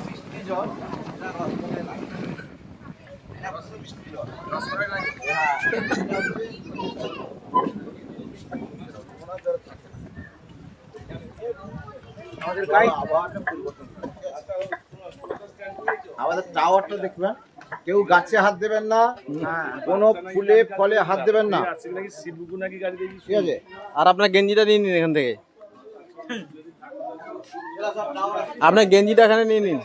মিষ্টি জল আমাদের টাওয়ারটা দেখবেন, কেউ গাছে হাত দেবেন না, কোনো ফুলে ফলে হাত দেবেন না, ঠিক আছে? আর আপনার গেঞ্জিটা নিয়ে নিন এখান থেকে, আপনার গেঞ্জিটা এখানে নিয়ে নিন।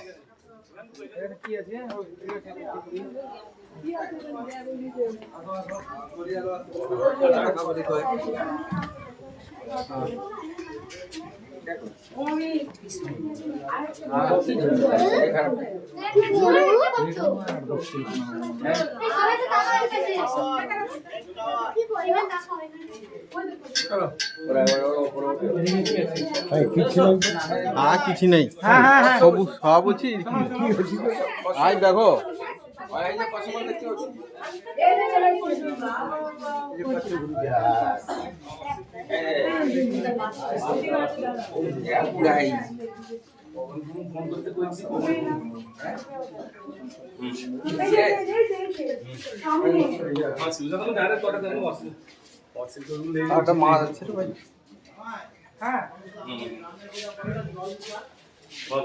কিছু নেই, সব বলছি আজ দেখো মাছ আছে ভাই। হ্যাঁ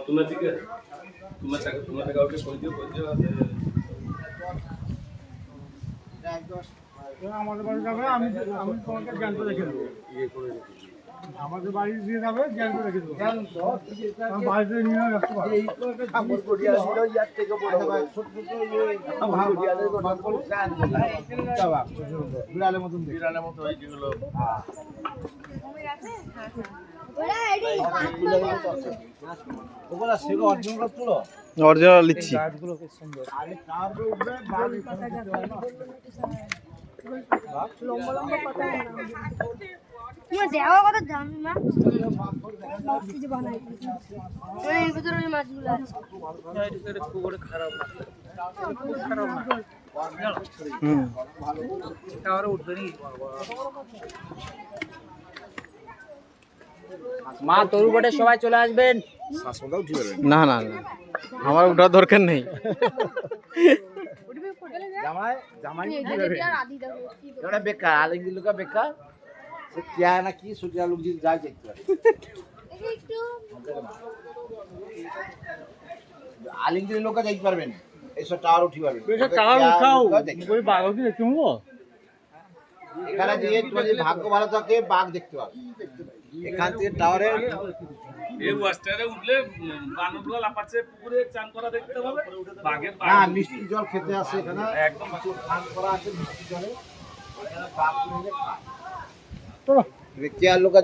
তোমার দিকে তোমার কাউকে কই দিও আমাদের বাড়ি যাবে, আমি তোমাকে জ্ঞান রেখে দেবো। আমাদের বাড়ি দিয়ে যাবে, জ্ঞান রেখে দেবো। বাড়িতে নিয়ে রাখতে পারবো। বিড়ালের মতন যেগুলো অরিজিনাল লিচ্ছি। দেওয়া কথা জানি না, কিছু বানাই এর ভিতরে ওই মাছগুলো আছে। মা তরু বটে সবাই চলে আসবেন। না না না, আমার ওটার দরকার নেই। বেকার আলিঙ্গি লোক বেকার, সে क्या है ना কি সুটিয়া লোক দিন যায় দেখতে পারে। আলিঙ্গি লোক দেখতে পারবেন, এইসব টাওয়ার উঠি পারবেন। এখানে দিয়ে তোমার যদি ভাগ্য ভালো থাকে বাঘ দেখতে পাবে। এখান থেকে টাওয়ারে বানরগুলো লাফাচ্ছে, পুকুরে চান করা দেখতে পাবে। হ্যাঁ মিষ্টি জল খেতে আসে এখানে, একদম স্নান করা আছে মিষ্টি জলে, এখানে বাঘ খায়। কেয়ার লোক